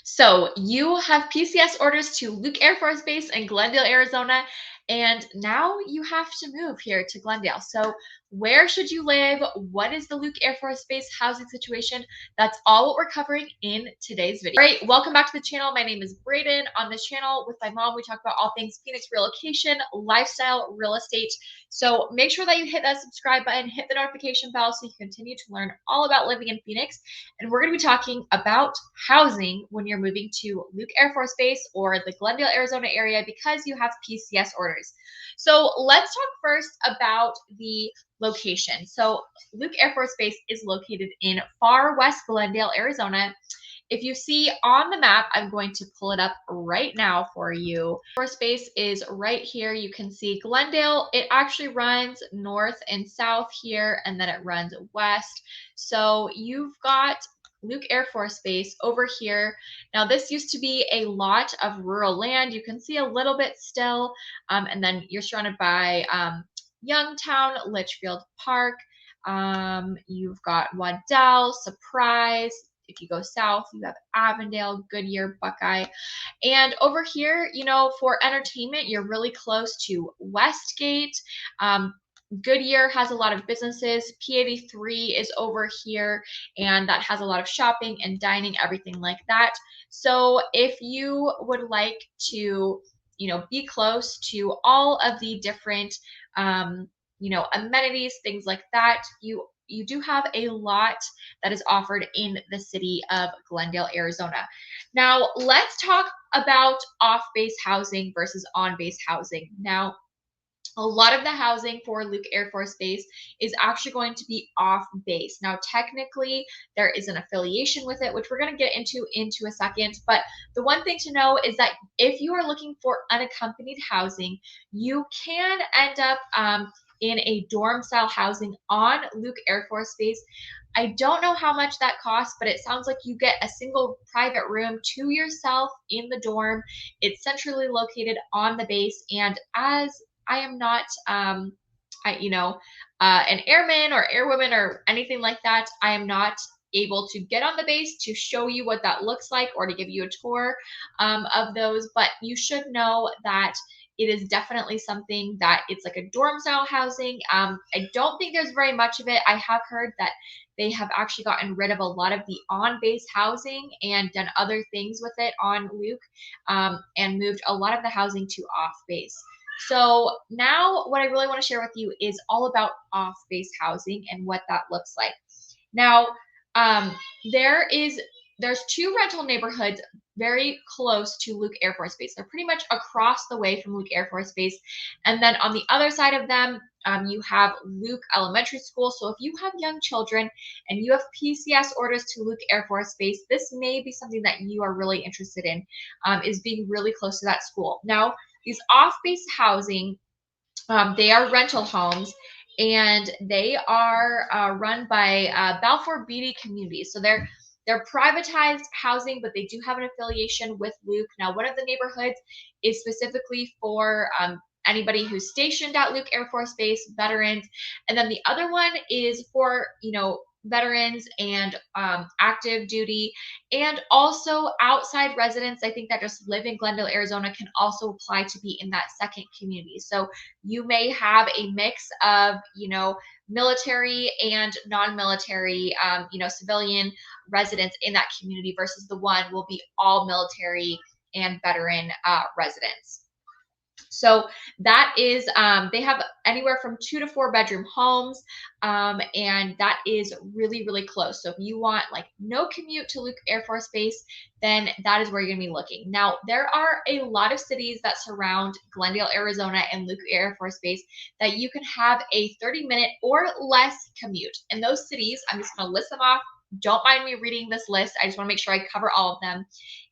So you have PCS orders to Luke Air Force Base in Glendale, Arizona, and now you have to move here to Glendale. So where should you live? What is the Luke Air Force Base housing situation? That's all what we're covering in today's video. All right, welcome back to the channel. My name is Brayden. On this channel with my mom, we talk about all things Phoenix relocation, lifestyle, real estate. So make sure that you hit that subscribe button, hit the notification bell so you can continue to learn all about living in Phoenix. And we're going to be talking about housing when you're moving to Luke Air Force Base or the Glendale, Arizona area because you have PCS orders. So let's talk first about the location. So Luke Air Force Base is located in far west Glendale, Arizona. If you see on the map, I'm going to pull it up right now for you. Air Force Base is right here. You can see Glendale. It actually runs north and south here, and then it runs west. So you've got Luke Air Force Base over here. Now, this used to be a lot of rural land. You can see a little bit still, and then you're surrounded by Youngtown, Litchfield Park. You've got Waddell, Surprise. If you go south, you have Avondale, Goodyear, Buckeye. And over here, you know, for entertainment, you're really close to Westgate. Goodyear has a lot of businesses. P83 is over here, and that has a lot of shopping and dining, everything like that. So if you would like to, you know, be close to all of the different, you know, amenities, things like that, you do have a lot that is offered in the city of Glendale, Arizona. Now, let's talk about off-base housing versus on-base housing. Now, a lot of the housing for Luke Air Force Base is actually going to be off base. Now, technically, there is an affiliation with it, which we're going to get into a second. But the one thing to know is that if you are looking for unaccompanied housing, you can end up in a dorm style housing on Luke Air Force Base. I don't know how much that costs, but it sounds like you get a single private room to yourself in the dorm. It's centrally located on the base, and as I am not, an airman or airwoman or anything like that. I am not able to get on the base to show you what that looks like or to give you a tour of those, but you should know that it is definitely something that it's like a dorm style housing. I don't think there's very much of it. I have heard that they have actually gotten rid of a lot of the on-base housing and done other things with it on Luke, and moved a lot of the housing to off-base. So now what I really want to share with you is all about off-base housing and what that looks like. Now, um, there's two rental neighborhoods very close to Luke Air Force Base. They're pretty much across the way from Luke Air Force Base. And then on the other side of them, you have Luke Elementary School. So if you have young children and you have PCS orders to Luke Air Force Base, this may be something that you are really interested in, is being really close to that school. Now, these off-base housing, they are rental homes, and they are run by Balfour Beatty Communities. So they're privatized housing, but they do have an affiliation with Luke. Now, one of the neighborhoods is specifically for anybody who's stationed at Luke Air Force Base, veterans, and then the other one is for, you know, veterans and active duty, and also outside residents, I think, that just live in Glendale, Arizona, can also apply to be in that second community. So you may have a mix of, you know, military and non-military, civilian residents in that community versus the one will be all military and veteran residents. So that is, they have anywhere from 2 to 4 bedroom homes, and that is really, really close. So if you want like no commute to Luke Air Force Base, then that is where you're gonna be looking. Now, there are a lot of cities that surround Glendale, Arizona and Luke Air Force Base that you can have a 30-minute or less commute. And those cities, I'm just gonna list them off. Don't mind me reading this list. I just wanna make sure I cover all of them.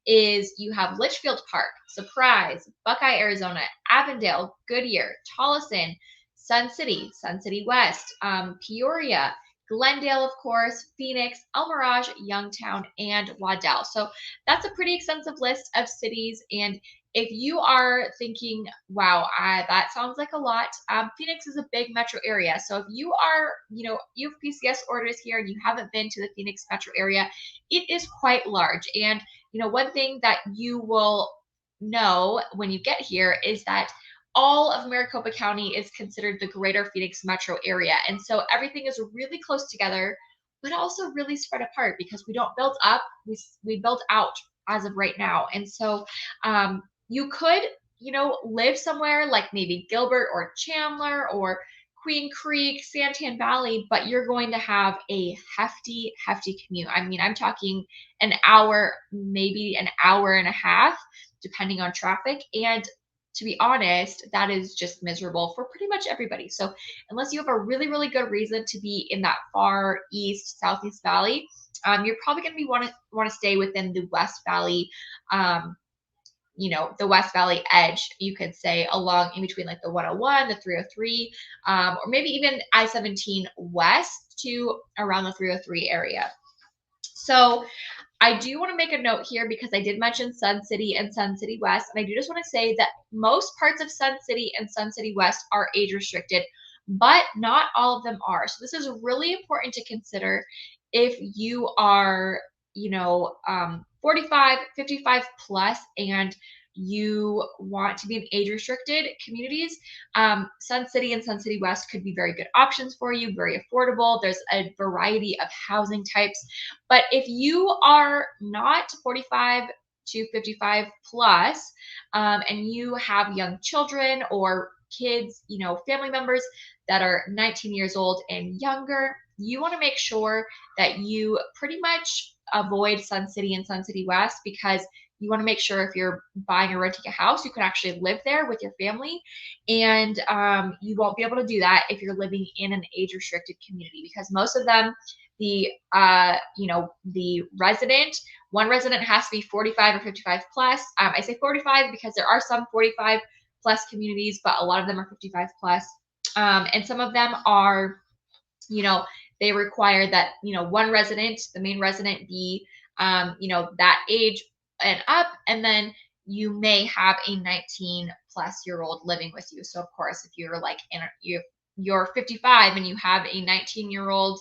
Is you have Litchfield Park, Surprise, Buckeye, Arizona, Avondale, Goodyear, Tolleson, Sun City West, Peoria, Glendale, of course, Phoenix, El Mirage, Youngtown, and Waddell. So that's a pretty extensive list of cities. And if you are thinking, wow, that sounds like a lot, Phoenix is a big metro area. So if you are, you know, you have PCS orders here and you haven't been to the Phoenix metro area, it is quite large. And one thing that you will know when you get here is that all of Maricopa County is considered the greater Phoenix metro area. And so everything is really close together, but also really spread apart because we don't build up, we build out as of right now. And so you could, live somewhere like maybe Gilbert or Chandler or Queen Creek, Santan Valley, but you're going to have a hefty, hefty commute. I mean, I'm talking an hour, maybe an hour and a half, depending on traffic. And to be honest, that is just miserable for pretty much everybody. So, unless you have a really, really good reason to be in that far east, southeast valley, you're probably going to be want to stay within the West Valley, the West Valley edge, you could say, along in between like the 101, the 303, or maybe even I-17 west to around the 303 area. So I do want to make a note here because I did mention Sun City and Sun City West. And I do just want to say that most parts of Sun City and Sun City West are age restricted, but not all of them are. So this is really important to consider if you are, 45, 55 plus, and you want to be in age restricted communities. Sun City and Sun City West could be very good options for you, very affordable. There's a variety of housing types. But if you are not 45 to 55 plus, and you have young children or kids, family members that are 19 years old and younger, you want to make sure that you pretty much avoid Sun City and Sun City West, because you want to make sure if you're buying or renting a house, you can actually live there with your family. And you won't be able to do that if you're living in an age restricted community, because most of them, the one resident has to be 45 or 55 plus. I say 45 because there are some 45 plus communities, but a lot of them are 55 plus. And some of them are, they require that, one resident, the main resident, be, that age and up. And then you may have a 19 plus year old living with you. So of course, if you're like you're 55 and you have a 19-year-old,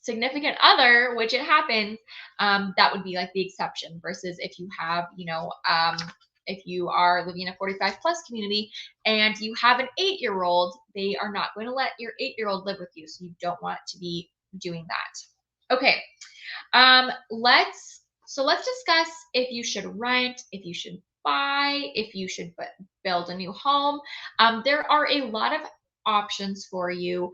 significant other, which it happens, that would be like the exception, versus if you have, if you are living in a 45 plus community and you have an 8-year-old, they are not going to let your 8-year-old live with you. So you don't want to be doing that. Okay. Let's discuss if you should rent, if you should buy, if you should build a new home. There are a lot of options for you.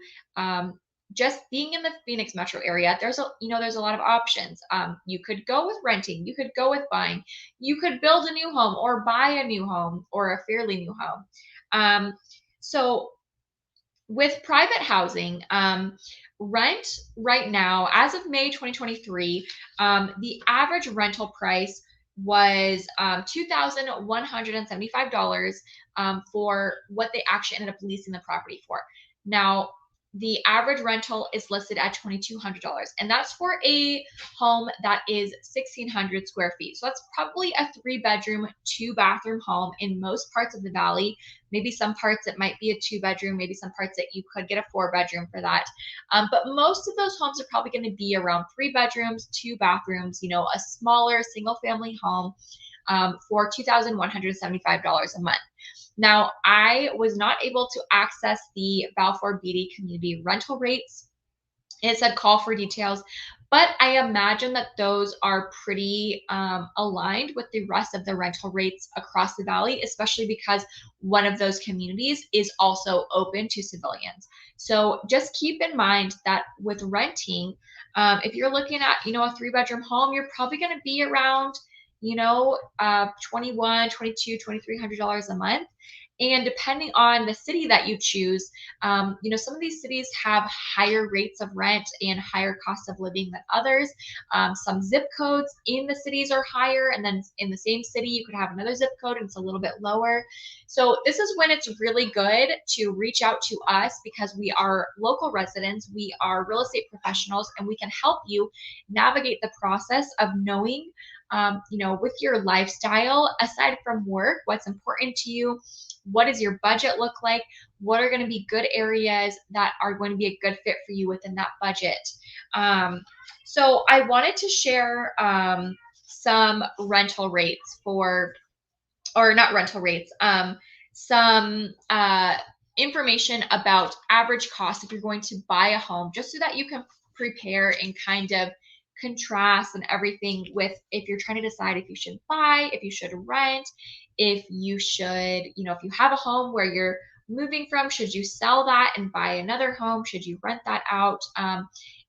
Just being in the Phoenix metro area, there's a lot of options. You could go with renting, you could go with buying, you could build a new home or buy a new home or a fairly new home. So with private housing, rent right now, as of May 2023, the average rental price was $2,175 for what they actually ended up leasing the property for. Now, the average rental is listed at $2,200, and that's for a home that is 1,600 square feet. So that's probably a 3-bedroom, 2-bathroom home in most parts of the valley. Maybe some parts it might be a 2-bedroom, maybe some parts that you could get a 4-bedroom for that. But most of those homes are probably going to be around 3 bedrooms, 2 bathrooms, a smaller single-family home for $2,175 a month. Now, I was not able to access the Balfour Beatty community rental rates. It said call for details, but I imagine that those are pretty aligned with the rest of the rental rates across the valley, especially because one of those communities is also open to civilians. So just keep in mind that with renting, if you're looking at, a 3-bedroom home, you're probably going to be around, $2,100, $2,200, $2,300 a month. And depending on the city that you choose, some of these cities have higher rates of rent and higher cost of living than others. Some zip codes in the cities are higher, and then in the same city, you could have another zip code and it's a little bit lower. So this is when it's really good to reach out to us, because we are local residents, we are real estate professionals, and we can help you navigate the process of knowing, with your lifestyle, aside from work, what's important to you. What does your budget look like? What are going to be good areas that are going to be a good fit for you within that budget? So I wanted to share some rental rates for, or not rental rates, some information about average cost if you're going to buy a home, just so that you can prepare and kind of contrast and everything with, if you're trying to decide if you should buy, if you should rent, if you should, if you have a home where you're moving from, should you sell that and buy another home? Should you rent that out?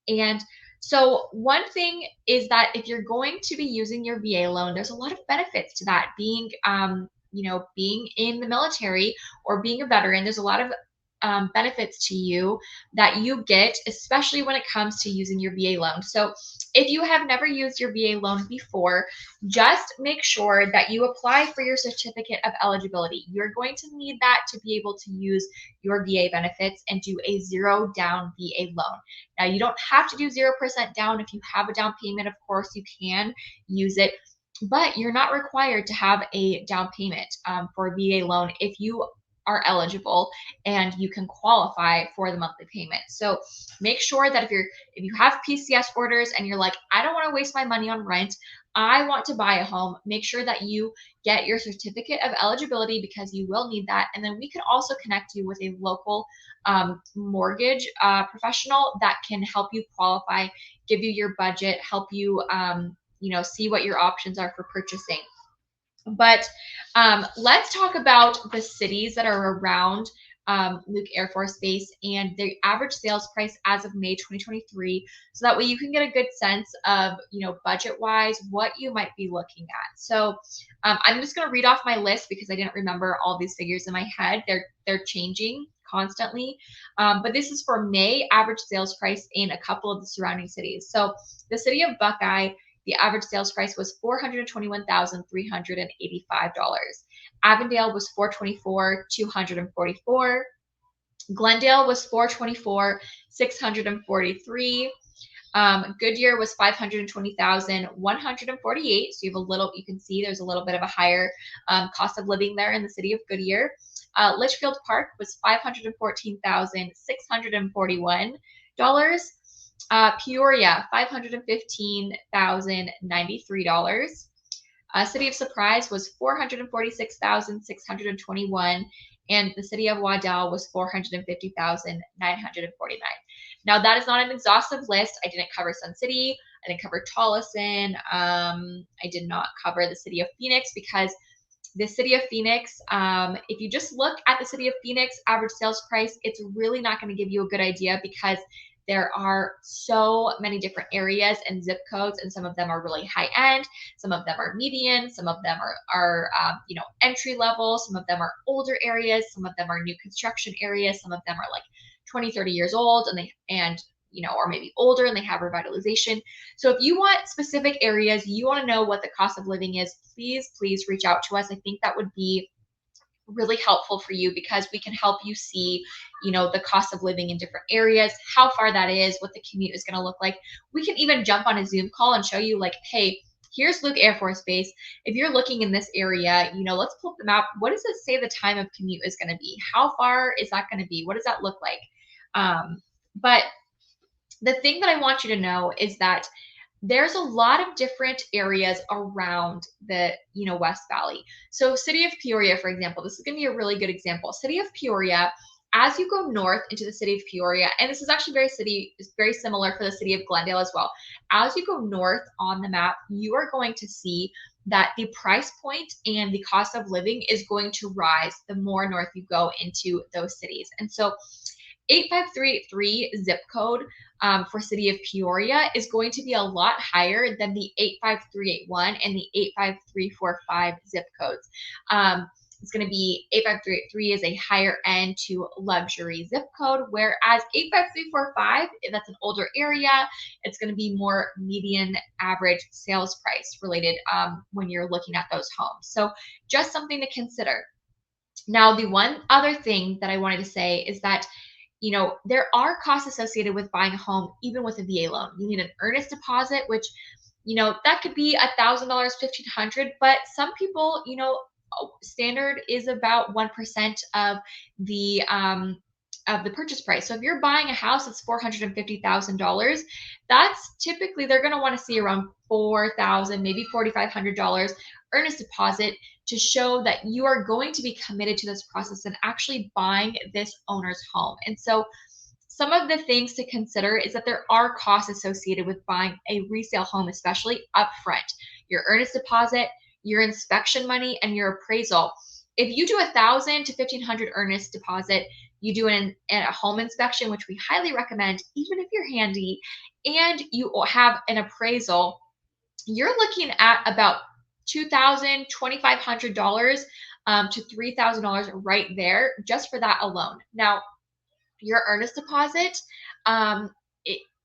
And so one thing is that if you're going to be using your VA loan, there's a lot of benefits to that. Being, being in the military or being a veteran, there's a lot of benefits to you that you get, especially when it comes to using your VA loan. So if you have never used your VA loan before, just make sure that you apply for your certificate of eligibility. You're going to need that to be able to use your VA benefits and do a zero down VA loan. Now, you don't have to do 0% down. If you have a down payment, of course, you can use it, but you're not required to have a down payment for a VA loan if you are eligible and you can qualify for the monthly payment. So make sure that if you have PCS orders and you're like, I don't want to waste my money on rent, I want to buy a home, make sure that you get your certificate of eligibility, because you will need that. And then we can also connect you with a local mortgage professional that can help you qualify, give you your budget, help you see what your options are for purchasing. But let's talk about the cities that are around Luke Air Force Base and the average sales price as of May 2023, so that way you can get a good sense of, budget wise, what you might be looking at. So I'm just going to read off my list because I didn't remember all these figures in my head. They're changing constantly, but this is for May average sales price in a couple of the surrounding cities. So the city of Buckeye, the average sales price was $421,385. Avondale was $424,244. Glendale was $424,643. Goodyear was $520,148. So you can see there's a little bit of a higher cost of living there in the city of Goodyear. Litchfield Park was $514,641. Peoria, $515,093. City of Surprise was $446,621, and the city of Waddell was $450,949. Now, that is not an exhaustive list. I didn't cover Sun City. I didn't cover Tolleson. I did not cover the city of Phoenix, because the city of Phoenix, if you just look at the city of Phoenix average sales price, it's really not going to give you a good idea, because there are so many different areas and zip codes, and some of them are really high end, some of them are median, some of them are entry level, some of them are older areas, some of them are new construction areas, some of them are like 20, 30 years old, and or maybe older, and they have revitalization. So if you want specific areas, you want to know what the cost of living is, please reach out to us. I think that would be really helpful for you, because we can help you see, the cost of living in different areas, how far that is, what the commute is going to look like. We can even jump on a Zoom call and show you, like, hey, here's Luke Air Force Base. If you're looking in this area, let's pull up the map. What does it say the time of commute is going to be? How far is that going to be? What does that look like? But the thing that I want you to know is that there's a lot of different areas around the West Valley. So city of Peoria, for example, this is going to be a really good example. City of Peoria, as you go north into the city of Peoria, and this is actually very similar for the city of Glendale as well. As you go north on the map, you are going to see that the price point and the cost of living is going to rise the more north you go into those cities. And so 85383 zip code for city of Peoria is going to be a lot higher than the 85381 and the 85345 zip codes. It's going to be 85383 is a higher end to luxury zip code, whereas 85345, that's an older area, it's going to be more median average sales price related when you're looking at those homes. So just something to consider. Now, the one other thing that I wanted to say is that there are costs associated with buying a home, even with a VA loan. You need an earnest deposit, which, that could be $1,000, $1,500, but some people, standard is about 1% of the of the purchase price. So if you're buying a house that's $450,000, that's typically they're going to want to see around $4,000, maybe $4,500 earnest deposit to show that you are going to be committed to this process and actually buying this owner's home. And so some of the things to consider is that there are costs associated with buying a resale home, especially upfront. Your earnest deposit, your inspection money, and your appraisal. If you do 1,000 to 1,500 earnest deposit, you do a home inspection, which we highly recommend, even if you're handy, and you have an appraisal, you're looking at about $2,000, $2,500 to $3,000 right there just for that alone. Now, your earnest deposit, um,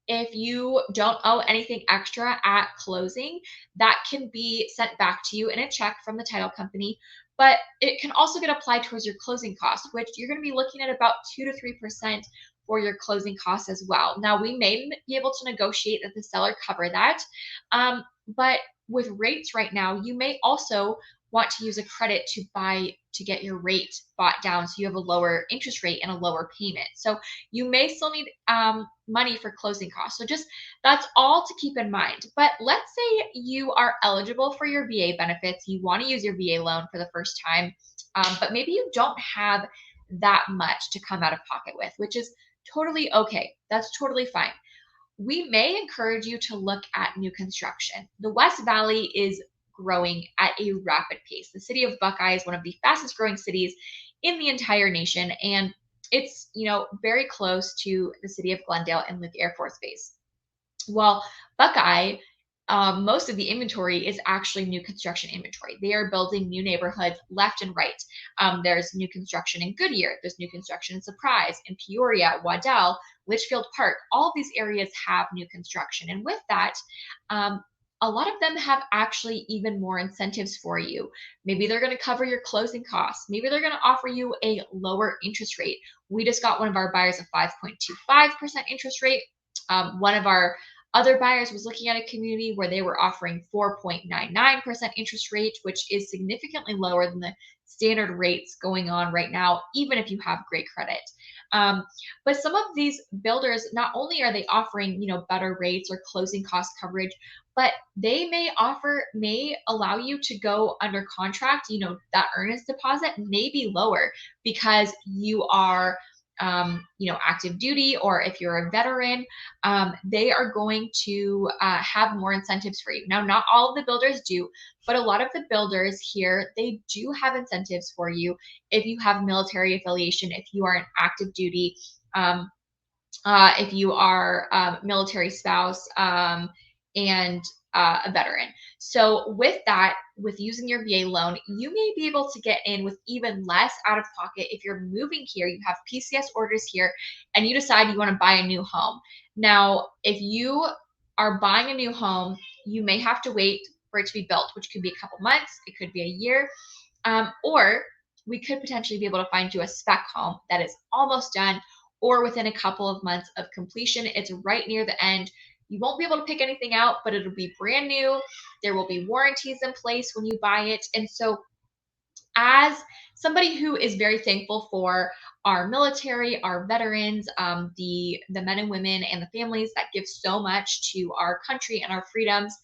if you don't owe anything extra at closing, that can be sent back to you in a check from the title company. But it can also get applied towards your closing costs, which you're going to be looking at about 2 to 3% for your closing costs as well. Now, we may be able to negotiate that the seller cover that, but with rates right now, you may also want to use a credit to get your rate bought down so you have a lower interest rate and a lower payment. So you may still need money for closing costs. So just that's all to keep in mind. But let's say you are eligible for your VA benefits. You want to use your VA loan for the first time, but maybe you don't have that much to come out of pocket with, which is totally okay. That's totally fine. We may encourage you to look at new construction. The West Valley is growing at a rapid pace. The city of Buckeye is one of the fastest growing cities in the entire nation, and it's, very close to the city of Glendale and Luke Air Force Base. Well, Buckeye, most of the inventory is actually new construction inventory. They are building new neighborhoods left and right. There's new construction in Goodyear. There's new construction in Surprise, in Peoria, Waddell, Litchfield Park. All of these areas have new construction. And with that, a lot of them have actually even more incentives for you. Maybe they're going to cover your closing costs. Maybe they're going to offer you a lower interest rate. We just got one of our buyers a 5.25% interest rate. One of our other buyers was looking at a community where they were offering 4.99% interest rate, which is significantly lower than the standard rates going on right now, even if you have great credit. But some of these builders, not only are they offering, better rates or closing cost coverage, but they may allow you to go under contract, that earnest deposit may be lower because you are active duty, or if you're a veteran, they are going to have more incentives for you. Now, not all of the builders do, but a lot of the builders here, they do have incentives for you if you have military affiliation, if you are an active duty, if you are a military spouse, and a veteran. So with that, with using your VA loan, you may be able to get in with even less out of pocket if you're moving here, you have PCS orders here, and you decide you want to buy a new home. Now, if you are buying a new home, you may have to wait for it to be built, which could be a couple months, it could be a year, or we could potentially be able to find you a spec home that is almost done or within a couple of months of completion. It's right near the end. You won't be able to pick anything out, but it'll be brand new. There will be warranties in place when you buy it. And so as somebody who is very thankful for our military, our veterans, the men and women and the families that give so much to our country and our freedoms,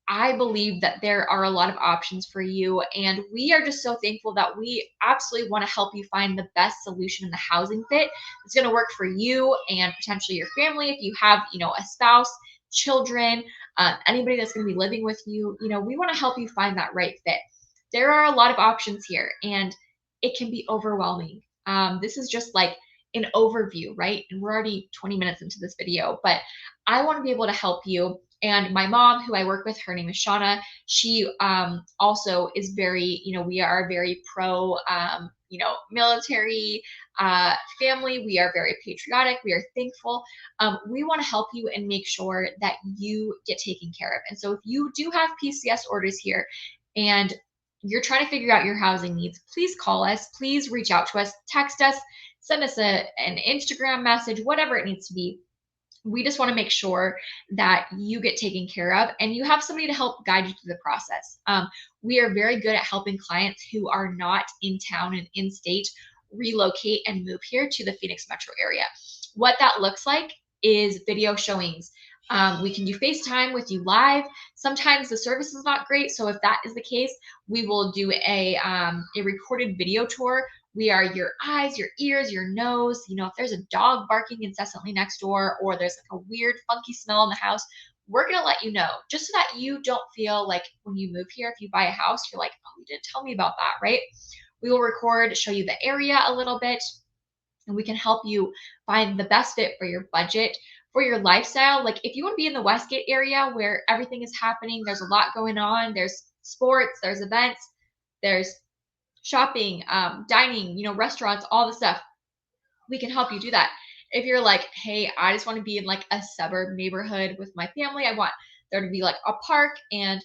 I believe that there are a lot of options for you. And we are just so thankful that we absolutely want to help you find the best solution in the housing fit. It's going to work for you and potentially your family. If you have, a spouse, children, anybody that's going to be living with you, we want to help you find that right fit. There are a lot of options here, and it can be overwhelming. This is just like an overview, right? And we're already 20 minutes into this video, but I want to be able to help you. And my mom, who I work with, her name is Shauna. She also is very, we are a very pro, military family. We are very patriotic. We are thankful. We want to help you and make sure that you get taken care of. And so if you do have PCS orders here and you're trying to figure out your housing needs, please call us. Please reach out to us, text us, send us an Instagram message, whatever it needs to be. We just want to make sure that you get taken care of and you have somebody to help guide you through the process. We are very good at helping clients who are not in town and in state relocate and move here to the Phoenix metro area. What that looks like is video showings. We can do FaceTime with you live. Sometimes the service is not great, so if that is the case, we will do a recorded video tour. We are your eyes, your ears, your nose. You know, if there's a dog barking incessantly next door, or there's like a weird, funky smell in the house, we're gonna let you know, just so that you don't feel like when you move here, if you buy a house, you're like, oh, you didn't tell me about that, right? We will record, show you the area a little bit, and we can help you find the best fit for your budget, for your lifestyle. Like if you want to be in the Westgate area where everything is happening, there's a lot going on, there's sports, there's events, there's shopping, dining, you know, restaurants, all the stuff, we can help you do that. If you're like, hey, I just want to be in like a suburb neighborhood with my family, I want there to be like a park and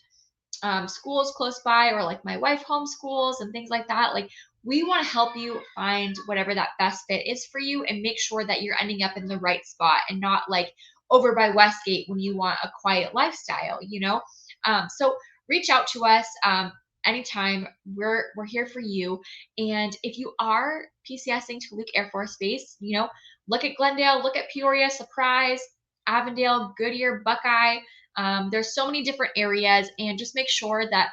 schools close by, or like my wife homeschools and things like that. Like we want to help you find whatever that best fit is for you and make sure that you're ending up in the right spot and not like over by Westgate when you want a quiet lifestyle, you know? So reach out to us anytime. We're here for you. And if you are PCSing to Luke Air Force Base, you know, look at Glendale, look at Peoria, Surprise, Avondale, Goodyear, Buckeye. There's so many different areas, and just make sure that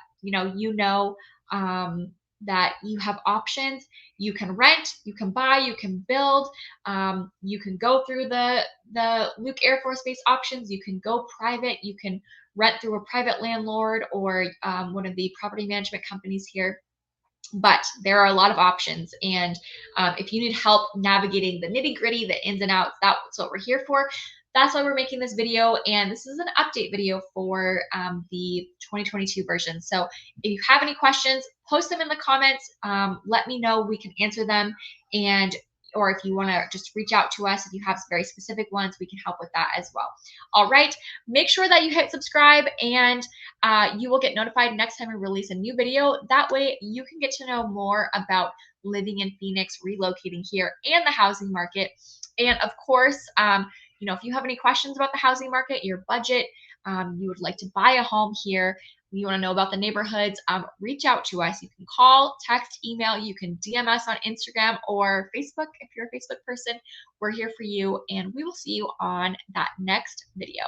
that you have options. You can rent, you can buy, you can build. You can go through the Luke Air Force Base options. You can go private. You can rent through a private landlord or one of the property management companies here. But there are a lot of options, and if you need help navigating the nitty gritty, the ins and outs, that's what we're here for. That's why we're making this video, and this is an update video for the 2022 version. So if you have any questions, post them in the comments. Let me know. We can answer them, or if you want to just reach out to us, if you have very specific ones, we can help with that as well. All right, make sure that you hit subscribe, and you will get notified next time we release a new video. That way you can get to know more about living in Phoenix, relocating here, and the housing market. And of course, you know, if you have any questions about the housing market, your budget, you would like to buy a home here, you want to know about the neighborhoods, reach out to us. You can call, text, email, you can DM us on Instagram or Facebook if you're a Facebook person. We're here for you, and we will see you on that next video.